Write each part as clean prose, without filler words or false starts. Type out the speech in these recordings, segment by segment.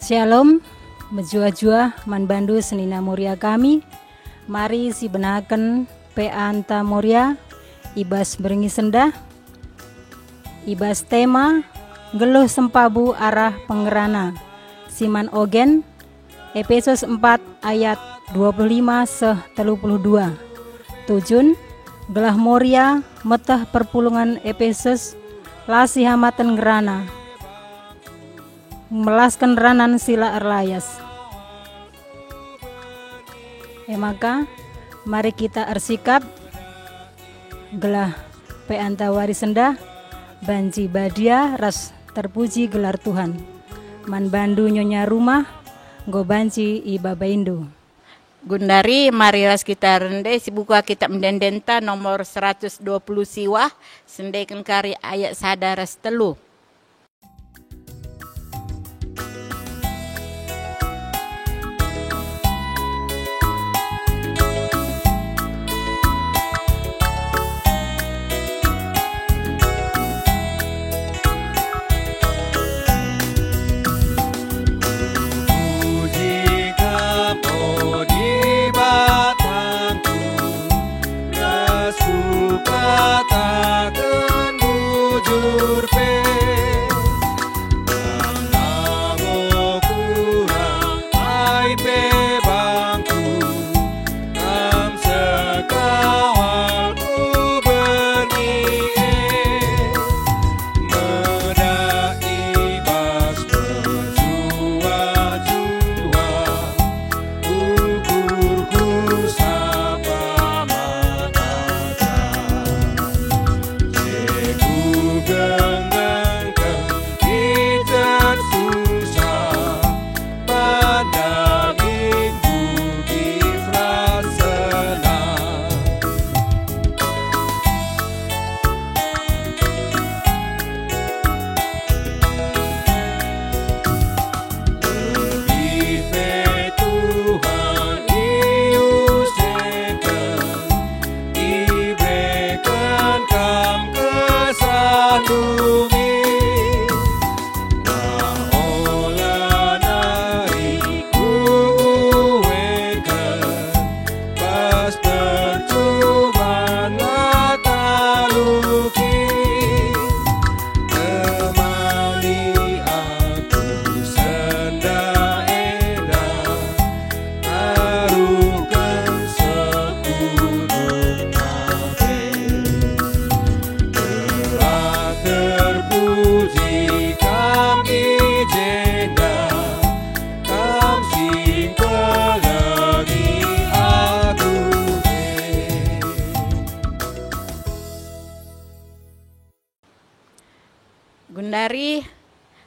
Shalom, menjua-jua manbandu senina muria kami. Mari si benaken pe anta muria ibas berengi sendah. Ibas tema geluh sempabu arah pengerana. Siman ogen Efesus 4 ayat 25-32. Tujun gelah moria metah perpulungan Efesus lasi hamatan gerana. Melaskan ranan sila erlayas. Maka mari kita ersikap gelah pe antawari sendah banci badia ras terpuji gelar Tuhan. Man bandu nyonya rumah go banci iba baindu. Gundari mari ras kita rende si buka kita mendendenta nomor 120 siwah sendekan kari ayat sadaras telu. Gundari,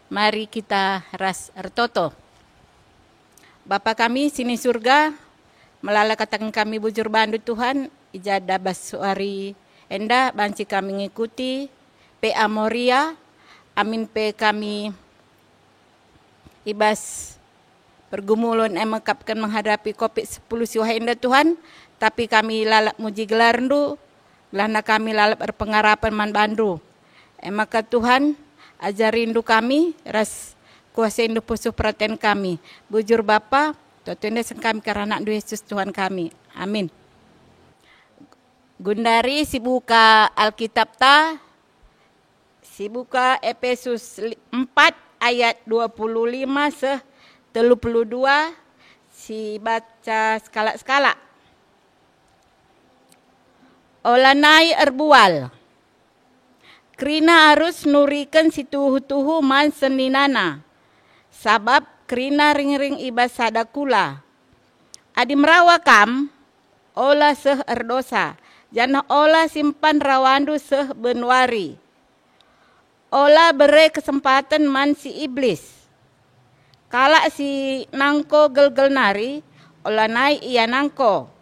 mari kita ras ertoto. Bapa kami sini surga, melala katakan kami bujur bandu Tuhan, ijada baswari enda banci kami ngikuti pe amoria, amin pe kami ibas pergumulan emakapkan menghadapi COVID-10 siwah enda Tuhan, tapi kami lalap muji gelarndu, gelana kami lalap berpengarapan man bandu. Maka Tuhan ajarindu kami, ras kuasa indu pusuh perhatian kami. Bujur Bapa, tutuinda sen kami karena anak Yesus Tuhan kami. Amin. Gundari sibuka Alkitab ta, sibuka Efesus 4 ayat 25-32, si baca skala-skala. Olanai erbual. Krina harus nurikan si tuhu-tuhu man seninana. Sabab krina ring-ring ibas sadakula. Adi merawa kam, ola seh erdosa. Jana ola simpan rawandu seh benwari. Ola bere kesempatan man si iblis. Kala si nangko gel-gel nari, ola naik ia nangko.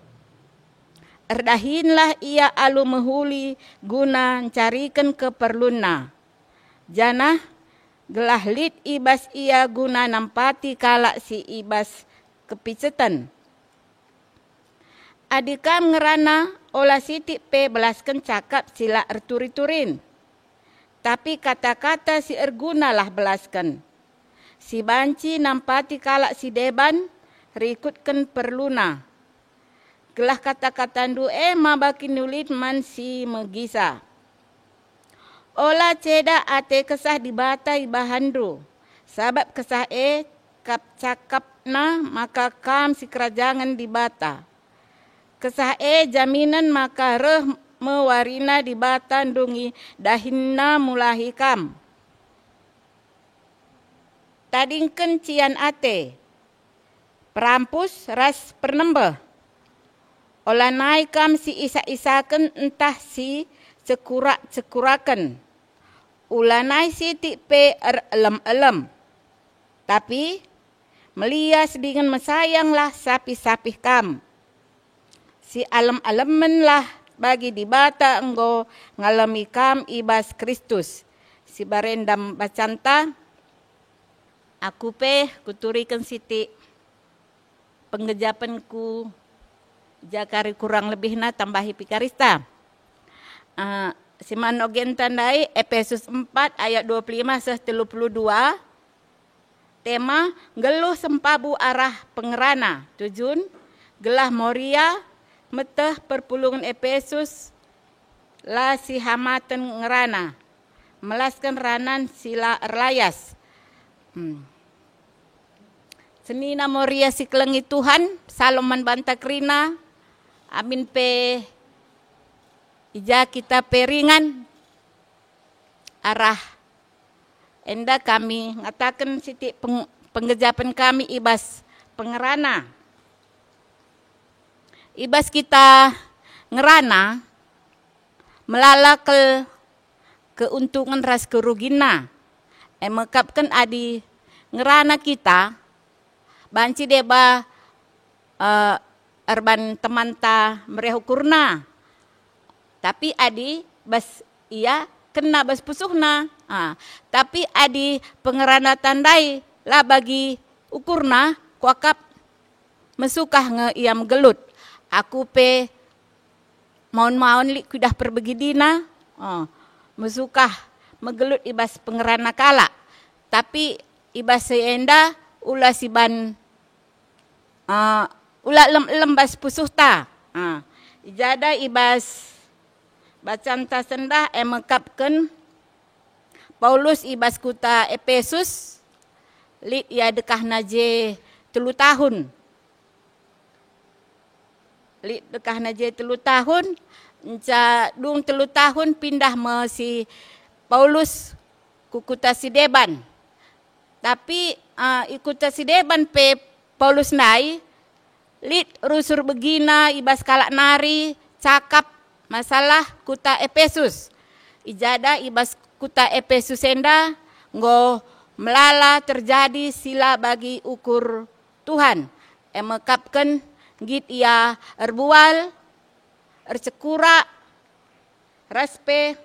Erdahinlah ia alu mehuli guna carikan keperluna. Janah gelah lid ibas ia guna nampati kalak si ibas kepicetan. Adikam ngerana olah sitik pe belaskan cakap sila erturi-turin. Tapi kata-kata si ergunalah belaskan. Si banci nampati kalak si deban, rikutkan perluna. Gelah kata-kata du mabaki nulit man si megisa. Ola ceda ate kesah dibata ibahandu. Sabab kesah kap cakap na maka kam si kerajangan dibata. Kesah jaminan maka reh mewarina dibata dungi dahinna mulahi kam. Tadingken cian ate. Perampus ras pernembeh. Olah naik kam si isa-isaken entah si cekurak-cekuraken. Ulah naik si tikpe elem-elem. Tapi melias dengan mesayanglah sapi-sapi kam. Si alem-alemen lah bagi dibata enggo ngalami kam ibas Kristus. Si barendam bacanta. Aku kuturikan siti penggejapanku jakari kurang lebih na tambahi pikarista. Si manogen tandai Efesus 4 ayat 25-32. Tema geluh sempabu arah pengerana. Tujun gelah Moria meteh perpulungan Efesus la si hamatan ngerana. Melaskan ranan sila erlayas. Senina Moria si kelengi Tuhan, Saloman Bantakrina, amin pe ija kita peringan arah enda kami ngatakan siti penggejapan kami ibas pengerana. Ibas kita ngerana melala ke keuntungan ras kerugina. Mekapkan adi ngerana kita banci deba erban temanta merehukurna. Tapi adi bas iya kena bas pusuhna. Tapi adi pengerana tandai lah bagi ukurna kuakap mesukah nge iam gelut. Aku maun-maun li kudah perbegidina. Mesukah megelut ibas pengerana kala. Tapi ibas seenda ulah siban ulah lembas pusuhta. Ijada ibas bacanta sendah mengkapkan Paulus ibas kuta Efesus lit ya dekah naje 3 tahun. Lit dekah naje 3 tahun. Enca dung 3 tahun pindah si Paulus kukuta si Deban. Tapi ikuta si Deban Paulus nai lit rusur begina ibas kalak nari cakap masalah kuta Efesus. Ijada ibas kuta Efesus enda nggo melala terjadi sila bagi ukur Tuhan. Mekapkan git ia erbual ercekura raspe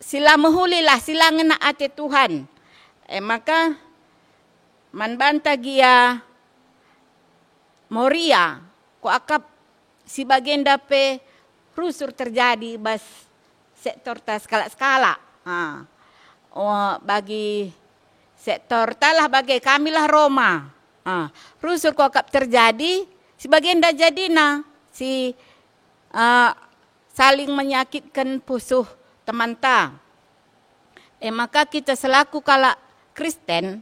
sila mehulilah sila ngena ate Tuhan. Maka manbanta gia Moria ko akap si bagenda rusur terjadi bas sektor ta skala-skala. Bagi sektor talah bagi kamilah Roma. Rusur ko akap terjadi si bagenda jadina si saling menyakitkan pusuh teman ta. Maka kita selaku kala Kristen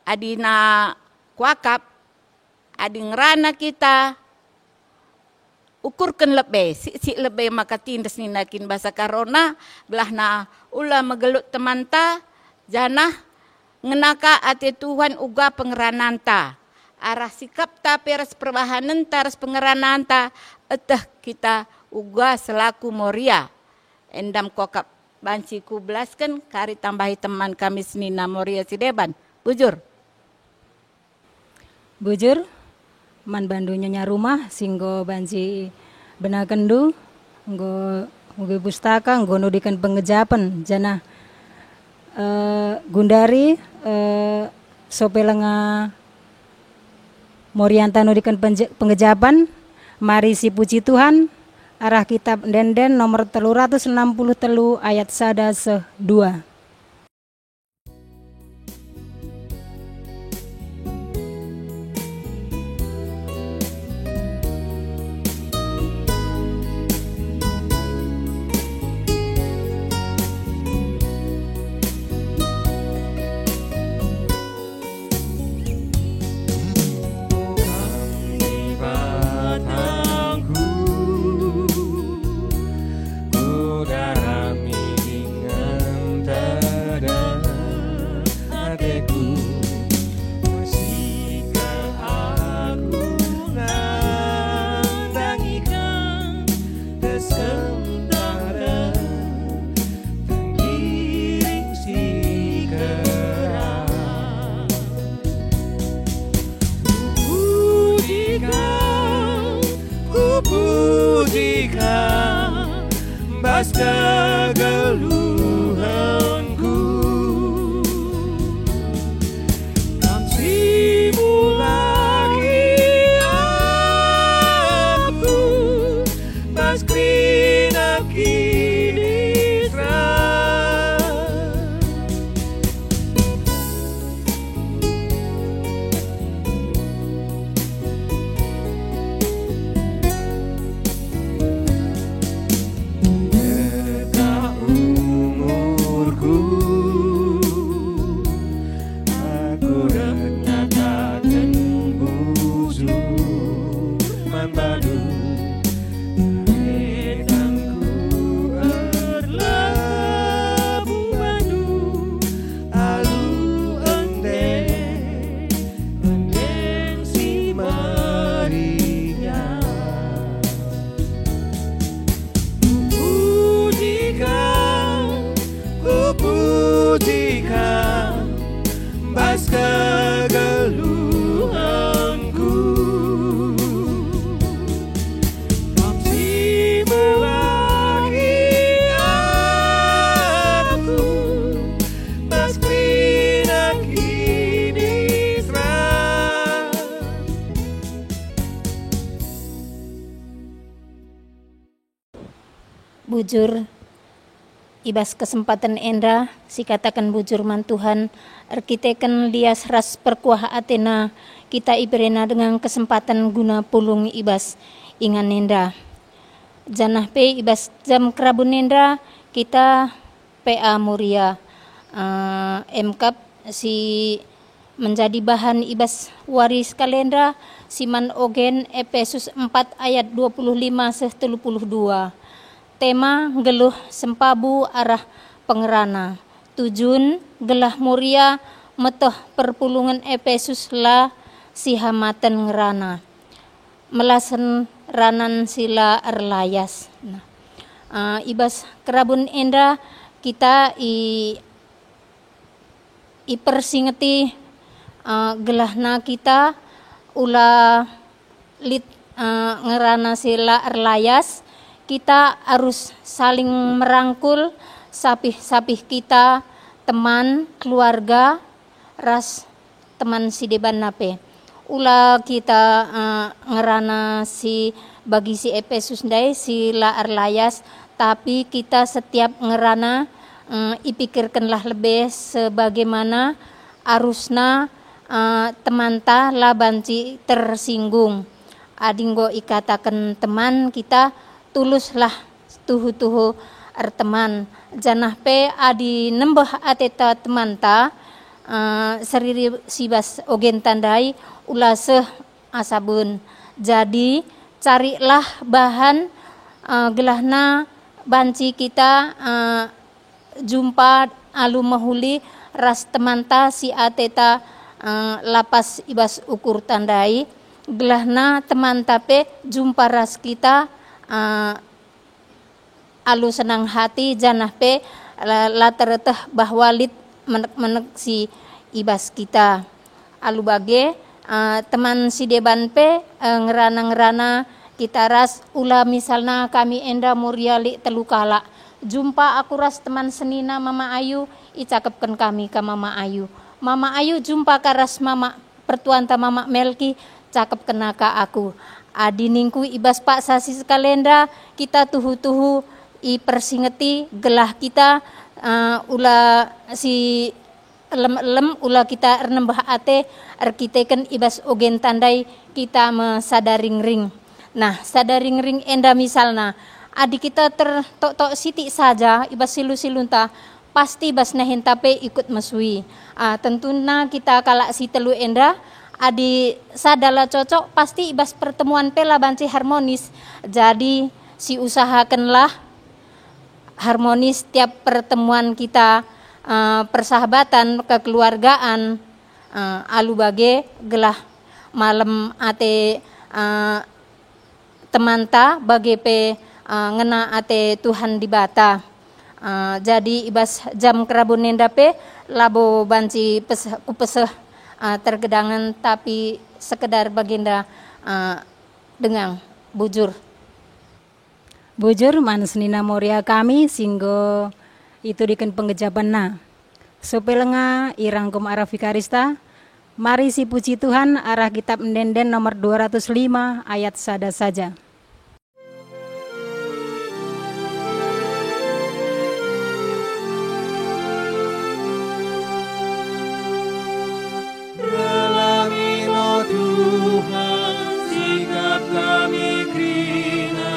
adina kuakap adi ngerana kita ukurkan lebih si lebih maka tindas ninakin bahasa karona gelahna ulah megelut teman ta janah ngenaka ate Tuhan uga pengerananta. Arah sikap ta peras perbahanan taras pengeranan ta eteh kita uga selaku Moria. Endam kokap banci kublaskan kari tambahi teman kami senina Moria si Deban. Bujur man bandunya rumah singgo banci benakendu nggo mugi pustaka nggo nudikan pengejapan jana gundari sopelenga Morianta nudikan pengejapan mari si puji Tuhan arah kitab Denden nomor 360 ayat 1-2. Kegeluhanku, kasih-Mu lagi aku, paskina kini serah. Kegeluhanku, kasih-Mu lagi aku, paskina kini serah. Bujur ibas kesempatan enda si katakan bujur man Tuhan arkiteken lias ras perkuah Athena kita ibrena dengan kesempatan guna pulung ibas ingan enda janah pe ibas jam kerabun enda kita PA Muria MKAP si menjadi bahan ibas waris kalendra siman ogen Efesus 4 ayat 25-32. Tema geluh sempabu arah pengerana. Tujun gelah muria metoh perpulungan Efesus la sihamatan ngerana. Melasen ranan sila erlayas. Nah, ibas kerabun enda kita ipersingeti gelahna kita ula lit ngerana sila erlayas. Kita harus saling merangkul sapih-sapih kita, teman, keluarga, ras teman si deban nape. Ula kita ngerana si bagi si Efesus dai si la erlayas, tapi kita setiap ngerana ipikirkanlah lebih sebagaimana arusna teman ta la banci tersinggung. Adinggo ikatakan teman kita tuluslah tuhu-tuhu teman janah pe adi nembah ateta teman ta seriri sibas ogen tandai ulah seh asabun. Jadi carilah bahan gelahna banci kita jumpa alu mahuli ras teman ta si ateta lapas ibas ukur tandai gelahna teman tape jumpa ras kita alu senang hati janah pe latereteh bahwa lit menek si ibas kita alu bage teman si deban pe ngerana kita ras ula misalna kami enda muryali telu kala jumpa aku ras teman senina Mama Ayu icakepkan kami ke Mama Ayu jumpa karas mama pertuanta Mama Melki cakep kena ka aku Adi ningku ibas pak sasi kalenda kita tuhu-tuhu i persingeti gelah kita ula si lem ula kita nembah ate arkiteken ibas ogen tandai kita mesadaring ring. Nah, sadaring ring enda misalna adi kita tertok-tok siti saja ibas silu-silunta pasti ibas nahin tape ikut mesui. Tentunya kita kalak si telu enda adi sadala cocok pasti ibas pertemuan pela banci harmonis. Jadi si usahakanlah harmonis tiap pertemuan kita, persahabatan, kekeluargaan, alu bage gelah malam ate temanta bage pe ngena ate Tuhan di bata. Jadi ibas jam kerabun nenda pe labo banci kupeseh tergedangan tapi sekedar baginda dengang bujur. Bujur manus nina moria kami singgo itu diken penggejaban na. Sopelenga irangkum arah fikarista. Mari si puji Tuhan arah kitab Ndenden nomor 205 ayat sada saja. Relangino Tuhan, sikap kami krina,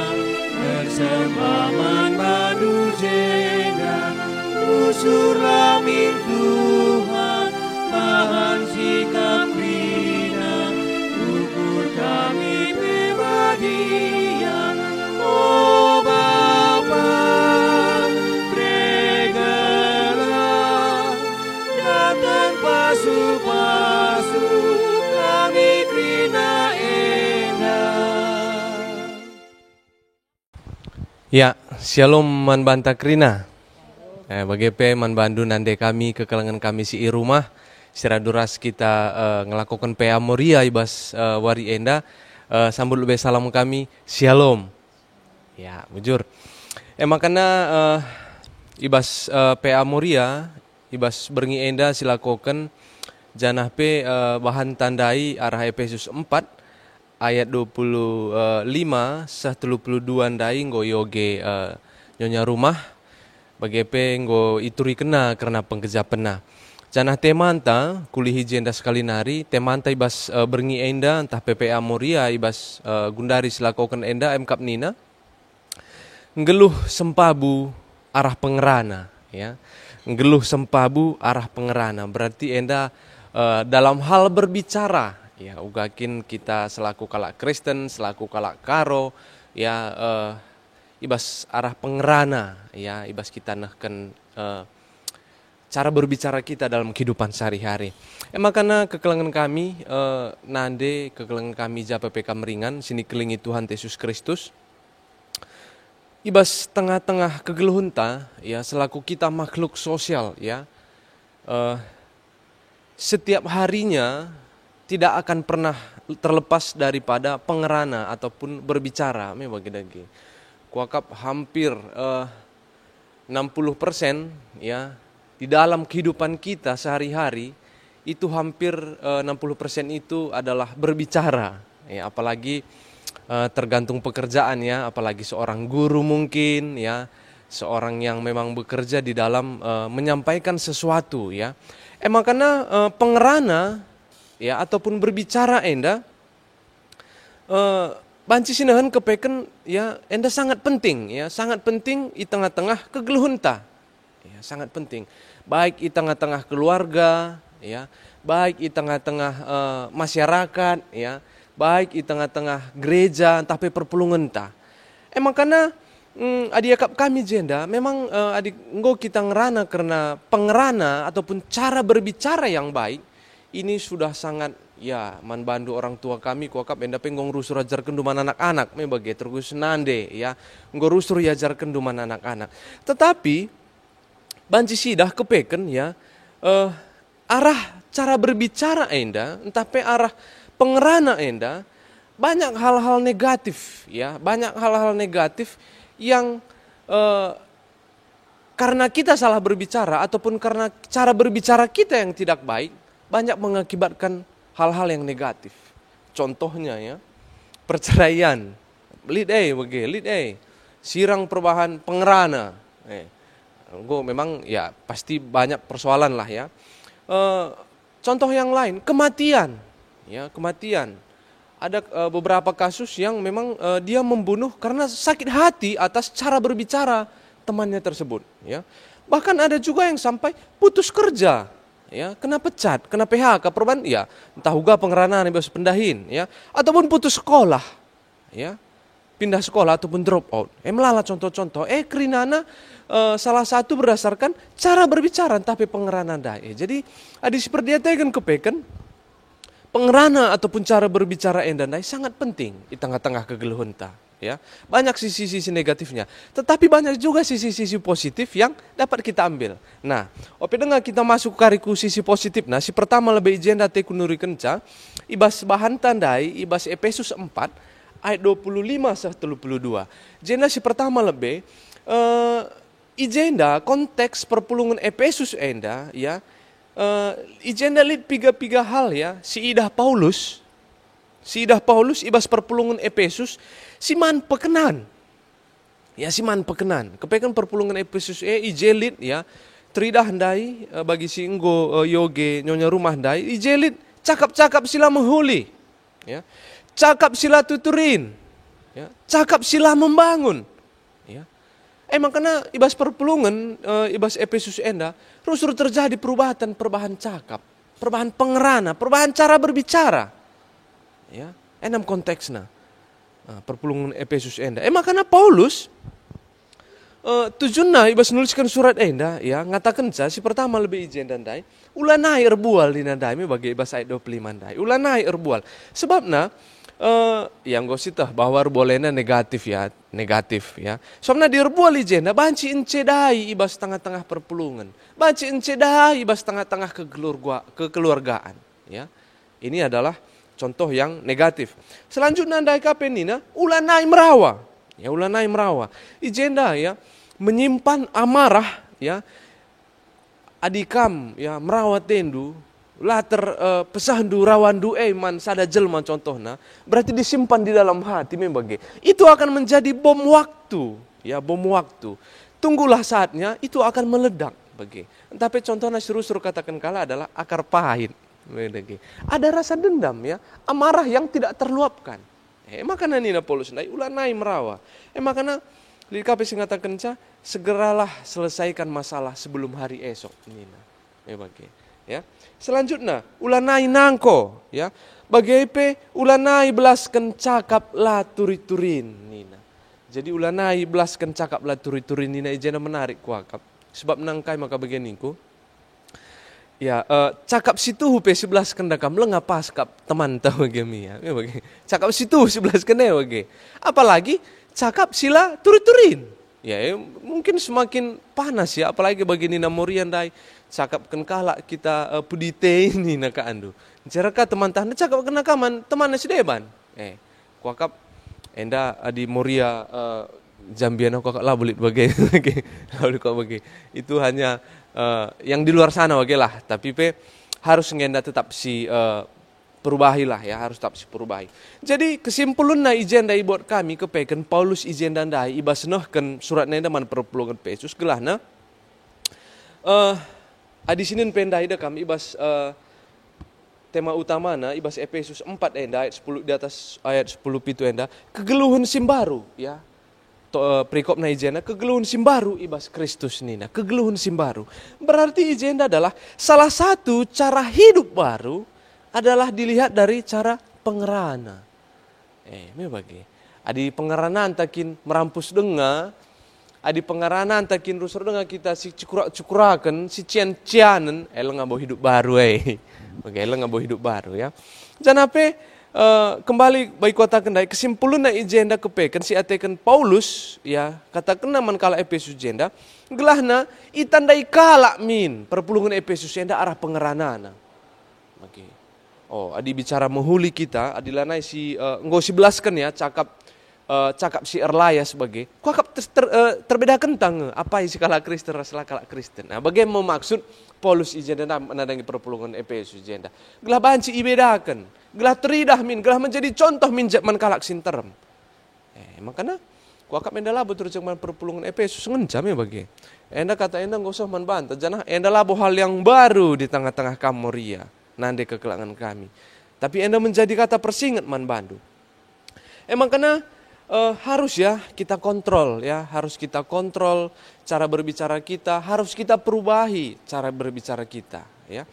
bersembah manbadu jena, usur lamin Tuhan, bahan sikap krina, ukur kami pribadian, oh Bapa, pregalah, datang pasu-pasu, kami krina endah. Ya, shalom man banta krina. Bagaimana man bandu nande kami kekelangan kami si rumah. Secara duras kita ngelakukan PA Moria ibas wari enda. Sambut lebih salam kami, shalom. Ya, bujur. Makanya ibas PA Moria, ibas berngi enda silakoken janah pe bahan tandai arah Efesus 4 ayat 25 32 ndai nggo yoge nyonya rumah bagepe nggo ituri kena karena pengkejapenna. Janah temanta kulihi jenda sekali nari temanta ibas berngi enda entah PPA Moria ibas gundari silakoken enda MKap Nina ngeluh sempabu arah pengerana ya. Ngeluh sempabu arah pengerana berarti enda dalam hal berbicara ya ugakin kita selaku kalak Kristen selaku kalak Karo ya ibas arah pengerana ya ibas kita nahken cara berbicara kita dalam kehidupan sehari-hari. Makanya kekelangan kami nande kekelangan kami JPPK Meringan sini kelingi Tuhan Yesus Kristus ibas tengah-tengah kegeluhunta ya selaku kita makhluk sosial ya setiap harinya tidak akan pernah terlepas daripada pengerana ataupun berbicara. Bagi kuakap hampir 60% ya di dalam kehidupan kita sehari-hari itu hampir 60% itu adalah berbicara. Ya, apalagi tergantung pekerjaan ya, apalagi seorang guru mungkin ya, seorang yang memang bekerja di dalam menyampaikan sesuatu ya. Makanya pengerana ya ataupun berbicara enda banci sinahan kepeken ya enda sangat penting ya, sangat penting di tengah-tengah kegeluhunta. Ya, sangat penting. Baik di tengah-tengah keluarga ya, baik di tengah-tengah masyarakat ya, baik di tengah-tengah gereja tapi perpulungan ta. Makanya adik kami jenda memang adik enggo kita ngerana karena pengerana ataupun cara berbicara yang baik ini sudah sangat ya man bandu orang tua kami kuakap enda penggong rusur ajar kenduman anak-anak membagai terus nande ya enggo rusur ajar kenduman anak-anak tetapi banci sidah kepeken ya arah cara berbicara enda entah pe arah pengerana enda banyak hal-hal negatif ya banyak hal-hal negatif yang karena kita salah berbicara ataupun karena cara berbicara kita yang tidak baik banyak mengakibatkan hal-hal yang negatif. Contohnya ya perceraian. Lead sirang perubahan pengerana. Memang ya pasti banyak persoalan lah ya. Contoh yang lain, kematian. Ya, kematian. Ada beberapa kasus yang memang dia membunuh karena sakit hati atas cara berbicara temannya tersebut. Ya. Bahkan ada juga yang sampai putus kerja. Ya, kena pecat, kena PHK, perubahan, ya, entah juga pengeranaan bebas pendahin, ya, ataupun putus sekolah, ya, pindah sekolah ataupun drop out. Melala contoh-contoh. Kerinana salah satu berdasarkan cara berbicara, tapi pengeranaan dah. Jadi ada seperti itu kan kepeken. Pengerana ataupun cara berbicara endandai sangat penting di tengah-tengah kegeluhan ta. Ya, banyak sisi-sisi negatifnya, tetapi banyak juga sisi-sisi positif yang dapat kita ambil. Nah, dengan kita masuk kariku sisi positif, nah si pertama lebih agenda tekunuri kenca, ibas bahan tandai, ibas Efesus 4 ayat 25-32. Agenda si pertama lebih agenda konteks perpulungan Efesus enda, ya. Agenda lid piga hal ya, si idah Paulus ibas perpulungan Efesus si man pekenan. Ya si man pekenan. Kepekan perpulungan Efesus ijelit ya. Tridah handai bagi si enggo yoge nyonya rumah handai ijelit cakap-cakap sila menghuli. Ya. Cakap sila tuturin. Ya. Cakap sila membangun. Ya. Makanya ibas perpulungan ibas Efesus enda terus terjadi perubahan cakap, perubahan pengerana, perubahan cara berbicara. Ya, enam konteksnya perpulungan Efesus enda. Makanya Paulus tujuannya ibas nuliskan surat enda ya ngatakan si pertama lebih ijen dan dai ulanai erbual di nadai bagi ibas ayat 25 dai ulanai erbual sebabnya yang gositah bahwa erbualnya negatif ya soalnya di erbual ijen banci encedai ibas tengah-tengah perpulungan banci encedai ibas tengah-tengah kekeluargaan ya ini adalah contoh yang negatif. Selanjutnya andai kapenina ulanai merawa. Ya ulanai merawa. Ijenda ya menyimpan amarah ya adikam ya merawat tendu later pesandu rawandu man sada jelma contohna berarti disimpan di dalam hati membagai. Itu akan menjadi bom waktu, ya bom waktu. Tunggulah saatnya itu akan meledak bagi. Tapi contohnya suruh katakan kala adalah akar pahit. Ada rasa dendam ya, amarah yang tidak terluapkan. Makanya nina Paulus ulanai merawa. Makanya di KP mengatakan segeralah selesaikan masalah sebelum hari esok nina. Ya. Selanjutnya ulanai nangko ya. Bagi ulanai belaskan cakap la turiturin nina. Jadi ulanai belaskan cakap la turiturin nina ijana menarik kuakap. Sebab nangkai maka beginiku. Ya, cakap situ hupe 11 kendakam lengapas kap teman tahu gemi ya. Cakap situ 11 kene wage. Apalagi cakap sila turin. Ya, mungkin semakin panas ya apalagi bagi Nina Morian dai cakap kenkala kita pudite ini naka andu. Ceraka teman tahan cakap kena kaman temannya si deban. Kuakap enda adi Moria Jambiano kuakap lah bulit bagi. Itu hanya yang di luar sana lah, tapi harus ngenda tetap si perubahi lah ya, harus tetap si perubahi. Jadi kesimpulan na ijen dai buat kami kepeken Paulus ijen dan dai ibas nohken surat nenda man perpulungan Efesus gelahna adi sinin pendai dah kami ibas tema utamana ibas Efesus 4 enda ayat 10 di atas ayat 10 pitu enda kegeluhun simbaru ya. Perikop na ijena kegeluhun simbaru ibas Kristus nina kegeluhun simbaru berarti ijenda adalah salah satu cara hidup baru adalah dilihat dari cara pengerana bagi adi pengerana antakin merampus denga adi pengerana antakin rusur denga kita si cukurakan si cian-cianen ngabo hidup baru bagi ngabo hidup baru ya jangan kembali baik katakan dari kesimpulan na ijenda kepekan si atekan Paulus ya katakan naman kala Efesus jenda gelahna itandai kala min perpulungan Efesus jenda arah pengeranana. Adi bicara menghuli kita adi lanai si enggo 11 kan ya cakap cakap si erlaya sebagai kuakap terbeda kentang apa isi kala Kristen raslah kala Kristen. Nah, bagaimana maksud Paulus ijenda menadangi perpulungan Efesus ijenda. Gelah banci ibedakan, gelah teridah min, gelah menjadi contoh min man kalak sinterem. Makanya kuakap enda labo terus man perpulungan Efesus ngencam ya bagi. Enda kata enda nggak usah man bantah, jangan enda labo hal yang baru di tengah-tengah Kamoria, nande kekelangan kami. Tapi enda menjadi kata persingat man bandu. Makanya harus ya kita kontrol ya, harus kita kontrol cara berbicara kita, harus kita perubahi cara berbicara kita ya.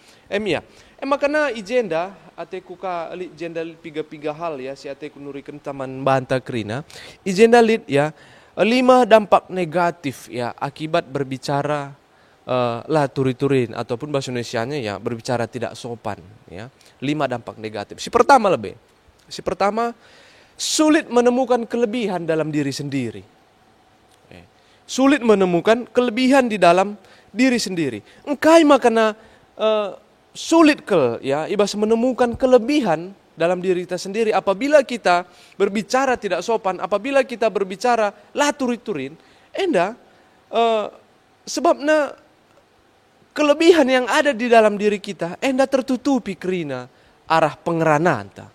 Makanya ijenda ateku ka ijenda piga hal ya si ateku nurikan taman banta krina. Ijenda lit ya 5 dampak negatif ya akibat berbicara lah turi-turin ataupun bahasa Indonesianya ya berbicara tidak sopan ya. 5 dampak negatif. Si pertama sulit menemukan kelebihan dalam diri sendiri. Sulit menemukan kelebihan di dalam diri sendiri. Engkai makana sulit ya ibas menemukan kelebihan dalam diri kita sendiri apabila kita berbicara tidak sopan, apabila kita berbicara lah turi-turin, sebabnya kelebihan yang ada di dalam diri kita tertutupi kerina arah pengeranaan ta.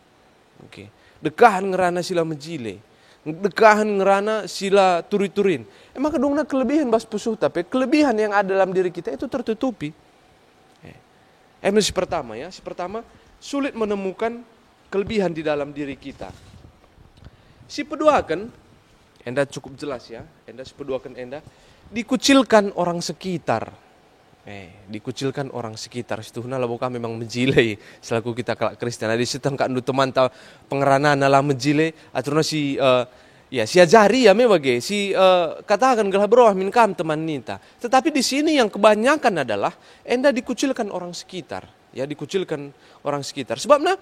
Dekahan ngerana sila menjile, dekahan ngerana sila turi-turin. Emang kedungna kelebihan bas pusuh tapi kelebihan yang ada dalam diri kita itu tertutupi. Si pertama sulit menemukan kelebihan di dalam diri kita. Si kedua kan, cukup jelas ya, dikucilkan orang sekitar. Dikucilkan orang sekitar. Situhna labo kami memang menjilai selaku kita kalak Kristen. Di situ kan teman tahu pengerana nala menjilai aturna si si ajari ya bagi si katakan gelah beroah min kam teman nita. Tetapi di sini yang kebanyakan adalah dikucilkan orang sekitar. Ya dikucilkan orang sekitar. Sebabnya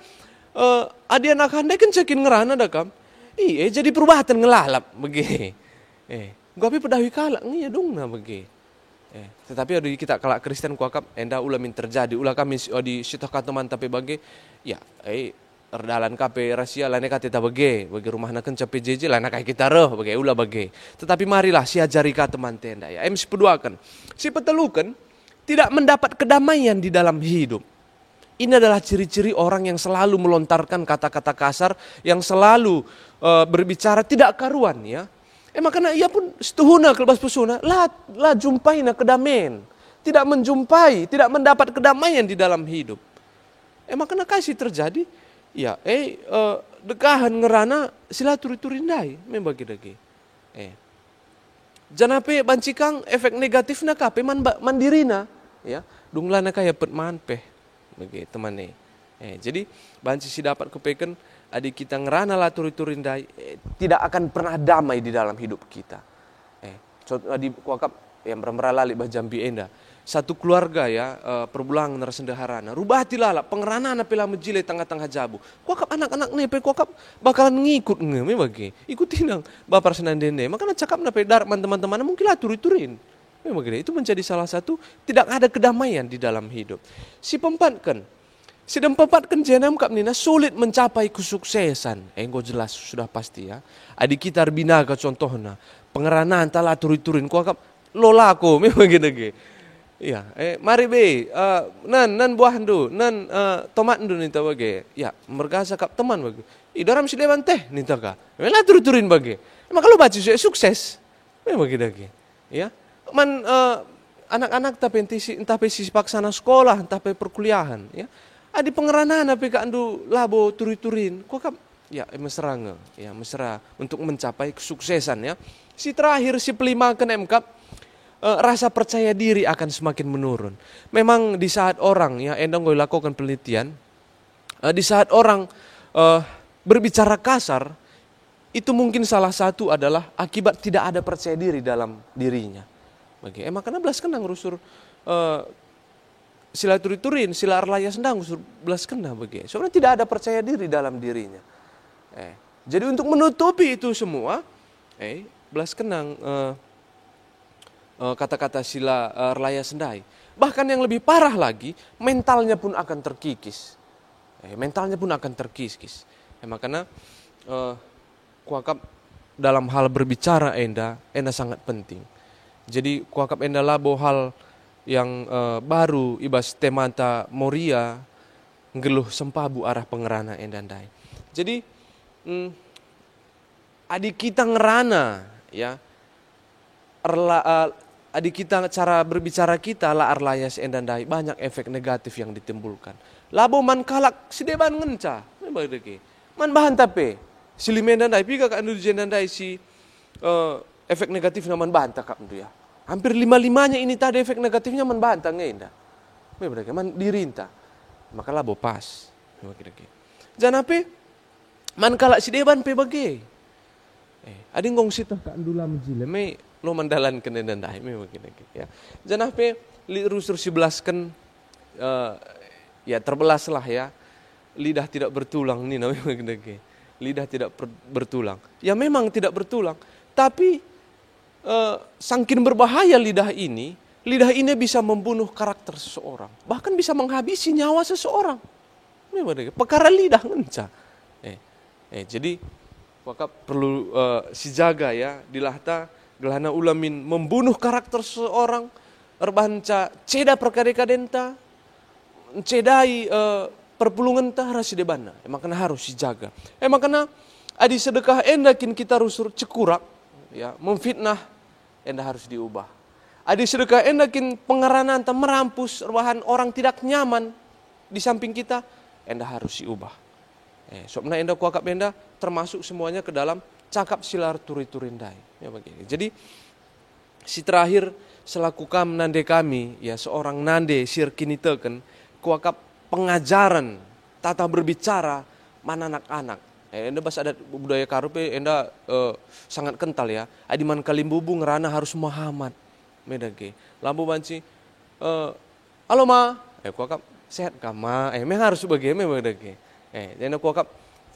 adi anak handai kan cekin ngerana dah kam. Jadi perubatan ngelalap bagi. Gapi pedawi kalak iya dong na bagi. Tetapi ada kita kalak Kristen kuakap ulah min terjadi ulah kami di situ teman tapi bagi ya erdalan kape rahasia lane kate ta bagi rumah naken cape jeje lana kai kita roh bagi ulah bagi. Tetapi marilah si ajari ka teman tenda ya. Si peduakan si petelukan tidak mendapat kedamaian di dalam hidup. Ini adalah ciri-ciri orang yang selalu melontarkan kata-kata kasar, yang selalu berbicara tidak karuan ya. Makanya ia pun setuhuna kelebas pusuna, lah jumpai na kedamaian. Tidak menjumpai, tidak mendapat kedamaian di dalam hidup. Makanya kasih terjadi, ya dekahan ngerana sila turi-turindai, membagi dagi. Janape bancikang efek negatifna kape mandirina, ya, dunglana kaya petman peh, bagi temane. Jadi banci si dapat kepeken adik kita ngerana lah turi-turindai tidak akan pernah damai di dalam hidup kita. Contoh di kuakap yang bermeralali bah jambi enda. Satu keluarga ya perbulangan narasendaharana. Rubah tilala pengerana pela menjile tengah-tengah jabu. Kuakap anak-anak nepe kuakap bakalan ngikut ngeme bagi. Ikutin dong bapar senandene. Makanya cakap nape darman teman-teman mungkin lah turi-turin. Itu menjadi salah satu tidak ada kedamaian di dalam hidup. Si dempatkan jenam kap nina sulit mencapai kesuksesan. Engko jelas sudah pasti ya. Adik kita binaga contohnya. Pengeranaan tala turi-turin kuakap lolako memang gitu. Iya, mari be, nan buah ndu, nan tomat ndu nita bage. Ya, mergasa kap teman bage. Dalam si dewan teh nita ka. Memang turi-turin bage. Emang kalau baca sukses. Memang gitu. Ya. Anak-anak entah sisi paksana sekolah, entah perkuliahan, ya. Adi pengeranaan apa ka andu labo turi-turin, kok ya mesra untuk mencapai kesuksesan ya. Si terakhir si pelima kan MK rasa percaya diri akan semakin menurun. Memang di saat orang ya endang gue lakukan penelitian, di saat orang berbicara kasar itu mungkin salah satu adalah akibat tidak ada percaya diri dalam dirinya. Makanya belas kenang rusur sila turi-turin, sila arlaya sendang rusur belas kenang bagi. Soalnya tidak ada percaya diri dalam dirinya. Jadi untuk menutupi itu semua, belas kenang kata-kata sila arlaya sendai. Bahkan yang lebih parah lagi, mentalnya pun akan terkikis. Makanya kuakap dalam hal berbicara enda sangat penting. Jadi kuakap enda labo hal yang baru ibas temata moria ngeluh sempabu arah pengerana enda ndai. Jadi adik kita ngerana ya adik kita cara berbicara kita la arlayas enda ndai banyak efek negatif yang ditimbulkan. Labo man kalak sideban ngenca, man bahan tape silimenda ndai pika ka andu jenda ndai si efek negatif man bahan takap ndu ya. Hampir 5-5-nya ini tadi efek negatifnya man bahan ngenda. Man dirinta. Maka labo pas. Jangan apa man kalak sideban pe bage. Adi ngong sita ka andu lam jile me lo mandalan kene ndai me begini ya. Jangan apa li rusur 11 kan ya terbelas lah ya. Lidah tidak bertulang nih namanya begini. Lidah tidak bertulang. Ya memang tidak bertulang, tapi sangkin berbahaya lidah ini bisa membunuh karakter seseorang, bahkan bisa menghabisi nyawa seseorang. Perkara lidah ngenca. Jadi maka perlu sijaga ya dilahta gelana ulamin membunuh karakter seseorang, erbanca ceda perkara kadenta, cedai perpulungan tahara sidebana. Makanya harus dijaga. Makanya adi sedekah endakin kita rusur cekurak ya memfitnah enda harus diubah. Adi sedekah endakin pengeranan merampus bahan orang tidak nyaman di samping kita enda harus diubah. Sobna enda kuakap enda termasuk semuanya ke dalam cakap silar turi-turindai. Ya begini. Jadi si terakhir selaku nande kami ya seorang nande sirkini teken kuakap pengajaran tata berbicara mana anak-anak. Enda bahasa adat budaya karupe enda sangat kental ya. Adiman kalimbubu ngerana harus Muhammad. Medage. Lampu banci. Halo ma. Kuakap sehat kama. Memang harus bagaimana medage. Enda kuakap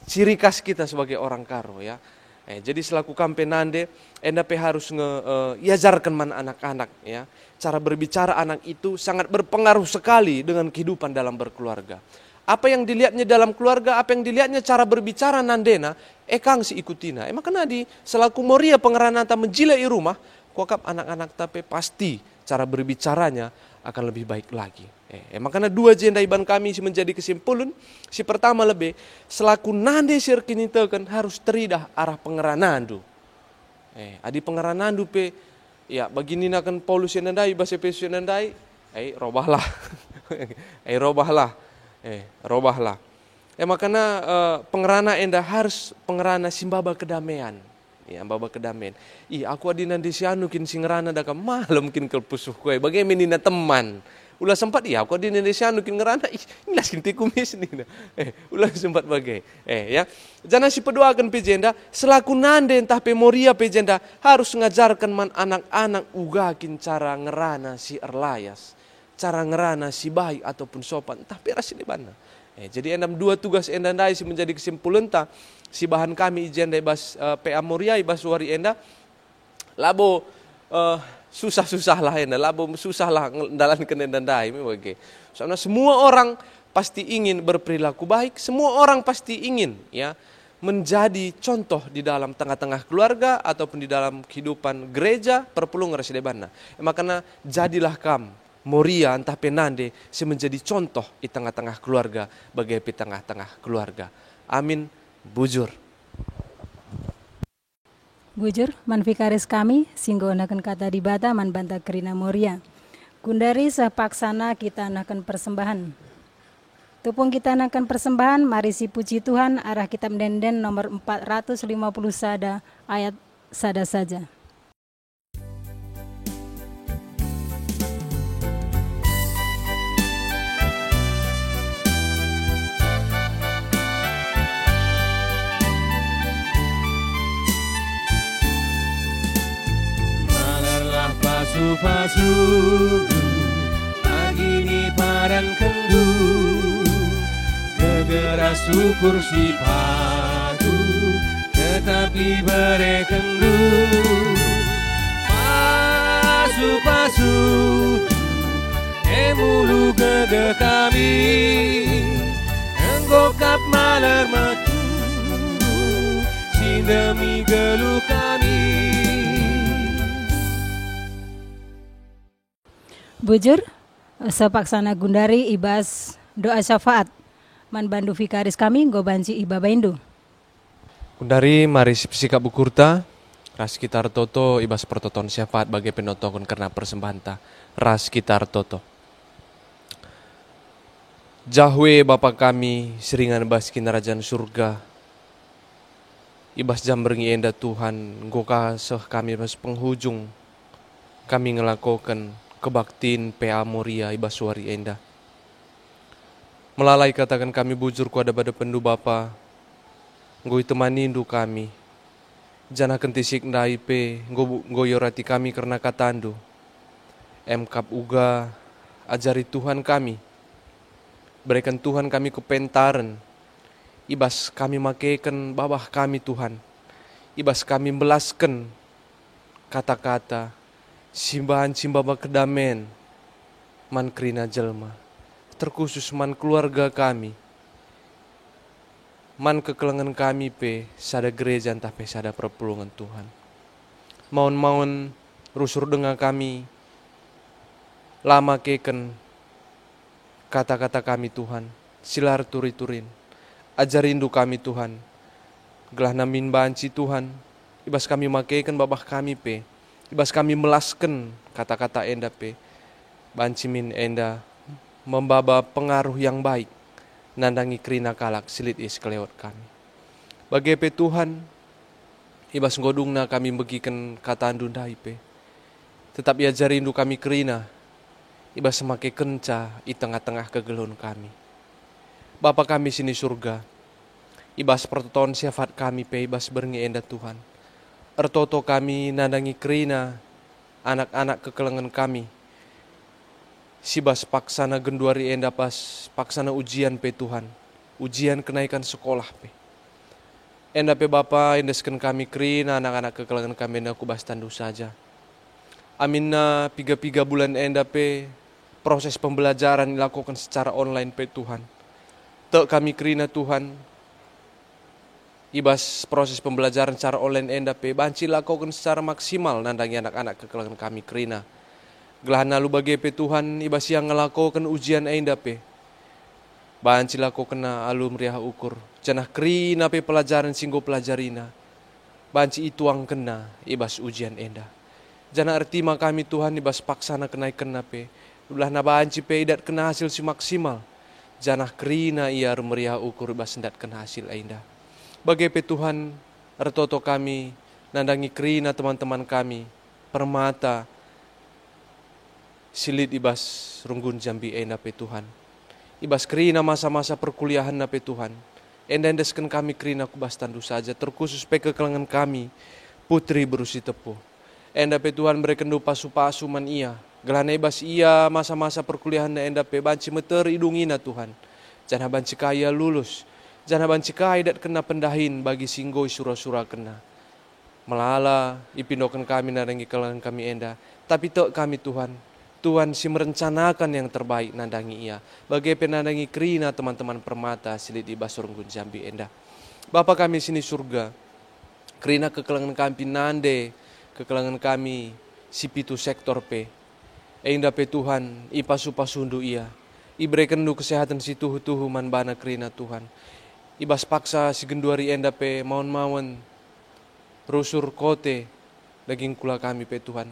ciri khas kita sebagai orang Karo ya. Jadi selaku kampenande enda pe harus ngeyajarkan man anak-anak ya. Cara berbicara anak itu sangat berpengaruh sekali dengan kehidupan dalam berkeluarga. Apa yang dilihatnya dalam keluarga, apa yang dilihatnya cara berbicara nandena, kang si ikutina. Makanya di selaku moria pengerananta menjilai rumah, kuakap anak-anak tapi pasti cara berbicaranya akan lebih baik lagi. Makanya dua jenda iban kami menjadi kesimpulan. Si pertama lebih selaku nande sirkinita kan harus teridah arah pengeranandu. Adi pengeranandu pe ya begini nakan Paulus yang nandai bahasa Efesus yang nandai, robahlah, robahlah. Robahlah. Makanya pengerana enda harus pengerana simbaba kedamaian. Ya, baba kedamaian. Aku adi nanti sianu kin singerana daka malam kin kelpusuh kue. Bagaimana teman? Ulah sempat aku adi nanti sianu kin ngerana. Ilas kin tikumis nih. Ulah sempat bagai. Ya. Jangan si pedoakan pejenda selaku nande entah pemoria pejenda harus ngajarkan man anak-anak ugakin cara ngerana si erlayas. Cara ngerana si baik ataupun sopan entah peras di mana. Jadi endam dua tugas enda ndai si menjadi kesimpulan ta si bahan kami ijen dai bas PA Moria bas wari enda labo susah-susah lah enda labo susah lah dalan kena enda ndai memang. Soalnya semua orang pasti ingin berperilaku baik, semua orang pasti ingin ya menjadi contoh di dalam tengah-tengah keluarga ataupun di dalam kehidupan gereja perpulung rasidebana. Makanya jadilah kamu Moria entah penande si menjadi contoh di tengah-tengah keluarga bagi di tengah-tengah keluarga. Amin. Bujur. Bujur manvikaris kami singgonakan kata dibata man banta kerina Moria. Kundari sepaksana kita nakan persembahan. Tupung kita nakan persembahan mari si puji Tuhan arah kitab Denden nomor 450 sada ayat sada saja. Pasu pagi ni padan kendu gegera syukur si padu tetapi berekendu pasu emulu gege kami enggokap maler matu sindemi geluka Bujur, sepaksana gundari ibas doa syafaat. Man bandu vikaris kami gobanci iba baindu. Kundari mari sikap bukurta, ras kitar toto ibas pertoton syafaat bagi penotokon karena persembahanta. Ras kitar toto. Jahwe Bapa kami, seringan bas kinarajaan surga. Ibas jam beringi enda Tuhan, goka seh kami bas penghujung. Kami ngelakokan kebaktiin PA Moria ibas suari enda. Melalai katakan kami bujur kuada pada pendu Bapa, ngoi temani indu kami. Jana kentisik ndai pe, ngoyorati kami karena katandu. Emkap uga, ajari Tuhan kami. Berikan Tuhan kami kepentaran. Ibas kami makaikan babah kami Tuhan. Ibas kami belaskan kata-kata. Simbahan simbaba kedamen. Man krina jelma. Terkhusus man keluarga kami. Man kekelengan kami pe. Sada gereja entah pe sada perpulungan Tuhan. Maun-maun rusur dengan kami. Lama keken kata-kata kami Tuhan. Silar turi-turin. Ajar rindu kami Tuhan. Gelah namin banci Tuhan. Ibas kami makaikan babah kami pe. Ibas kami melaskan kata-kata enda pe. Banci min enda membaba pengaruh yang baik. Nandangi krina kalak silit is kelewat kami. Bagi pe Tuhan. Ibas ngodungna kami begikan kata andundai pe. Tetap ajar rindu kami krina. Ibas semakin kenca di tengah-tengah kegelun kami. Bapa kami sini surga. Ibas pertoton syafaat kami pe ibas berngi enda Tuhan. Ertoto kami nandangi krina anak-anak kekelengan kami. Sibas paksana genduari enda pas paksana ujian pe Tuhan. Ujian kenaikan sekolah pe. Enda pe Bapa endeskan kami krina anak-anak kekelengan kami enda kubas tandu saja. Aminna 3 bulan enda pe proses pembelajaran dilakukan secara online pe Tuhan. Tek kami krina Tuhan. Ibas proses pembelajaran secara online enda pe banci lakukan secara maksimal nandangi anak-anak kekelengan kami krina. Gelahna lu bagi pe Tuhan ibas yang ngelakukan ujian enda pe. Banci lakukan alu meriah ukur. Janah krina pe pelajaran singgo pelajarina. Banci ituang kena ibas ujian enda. Janah artima kami Tuhan ibas paksana kenai kena pe. Gelahna banci pe idat kena hasil si maksimal. Janah krina ia meriah ukur ibas sendat kena hasil enda. Bagi pe Tuhan, ertoto kami, nandangi krina teman-teman kami, permata, silit ibas runggun jambi enda pe Tuhan. Ibas krina masa-masa perkuliahan na pe Tuhan. Enda-endeskan kami krina kubas tandu saja, terkhusus pe kekelengan kami, putri berusi tepu. Enda pe Tuhan berikan pasu-pasu man ia. Gelana ibas ia masa-masa perkuliahan na enda pe banci meter idungina Tuhan. Jangan banci kaya lulus. Jangan banci kaya dat kena pendahin bagi singgoi surah-surah kena. Melala ipindokan kami narangi kekelengan kami enda. Tapi tek kami Tuhan. Tuhan si merencanakan yang terbaik nandangi ia. Bagi penandangi krina teman-teman permata silit di basurunggun jambi enda. Bapa kami sini surga. Krina kekelengan kami nande. Kekelengan kami si pitu sektor pe. Enda pe Tuhan ipasu-pasundu ia. Iberikan du kesehatan si tuhu-tuhu man bana krina Tuhan. Ibas paksa si genduari enda pe maun-maun. Rusur kote daging kula kami pe Tuhan.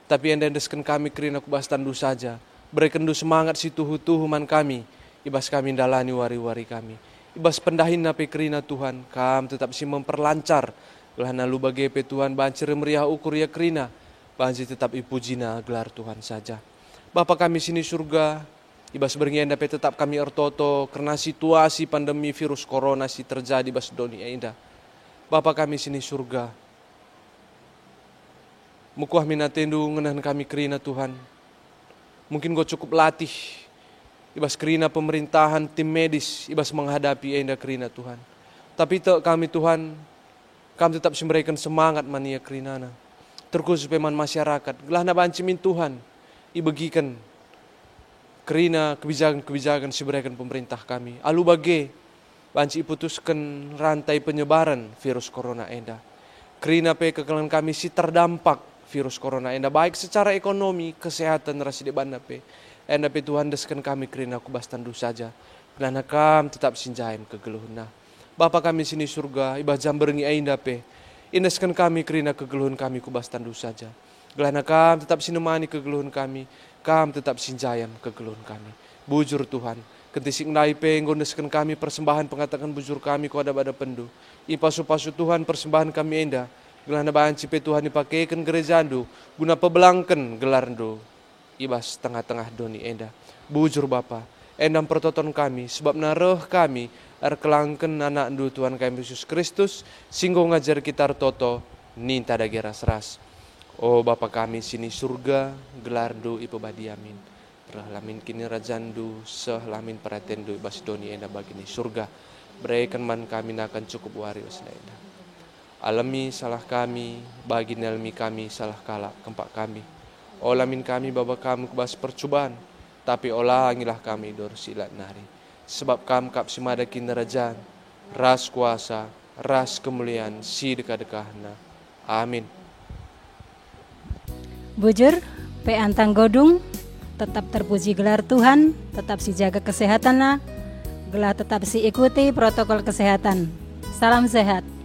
Tapi enda endeskan kami krina kubas tandu saja. Berikan du semangat si tuhu-tuhu man kami. Ibas kami dalani wari-wari kami. Ibas pendahin na pe krina Tuhan. Kam tetap si memperlancar. Gelahna lu bagi pe Tuhan bancir meriah ukur ya krina. Banci tetap ipujina gelar Tuhan saja. Bapa kami sini surga. Ibas beringi enda pe tetap kami ertoto. Karena situasi pandemi virus corona si terjadi bas doni enda. Bapa kami sini surga. Mukuah minatendu ngenahan kami kerina Tuhan. Mungkin gue cukup latih. Ibas kerina pemerintahan, tim medis. Ibas menghadapi enda kerina Tuhan. Tapi kami Tuhan. Kami tetap memberikan semangat mania kerinana. Terkhusus peman masyarakat. Gelahna banci min Tuhan. Ibagikan kerina kebijakan-kebijakan diberikan pemerintah kami. Alu bage. Banci putuskan rantai penyebaran virus corona enda. Kerina pe kekelan kami si terdampak virus corona enda, baik secara ekonomi, kesehatan rasi de banda pe. Enda pe Tuhan deskan kami kerina ku bas tandu saja. Kelana kam tetap sinjaim kegeluhna. Bapa kami sini surga, ibah jam berengi ainda pe. Indeskan kami kerina kegeluhan kami ku bas tandu saja. Kelana kam tetap sinemani kegeluhan kami, kam tetap sinjayam kegeluhan kami. Bujur Tuhan, kentisik nai pe ngondeskan kami persembahan pengatakan bujur kami ku ada pada pendu. Ipasu-pasu Tuhan persembahan kami enda. Gelana bahan cipe Tuhan dipakaikan gereja andu, guna pebelangken gelar andu. Ibas tengah-tengah doni enda. Bujur Bapa, endam pertoton kami, sebab naruh kami, kelangken anak andu Tuhan kami Yesus Kristus, singgo ngajar kita toto, ninta dagi ras-ras. Oh Bapa kami sini surga, gelar andu ipebadi amin. Lamin kini rajandu, lamin paratendu, ibas doni enda bagini surga. Berikan man kami akan cukup wari enda. Alami salah kami, bagi nelmi kami salah kala kempak kami. Olamin kami bapa kami kubas percobaan, tapi olangilah kami dor silat nari. Sebab kam kap simada kinerajan, ras kuasa, ras kemuliaan, si dekah-dekahna. Amin. Bujur, pe antang godung, tetap terpuji gelar Tuhan, tetap si jaga kesehatanna, gelar tetap si ikuti protokol kesehatan. Salam sehat.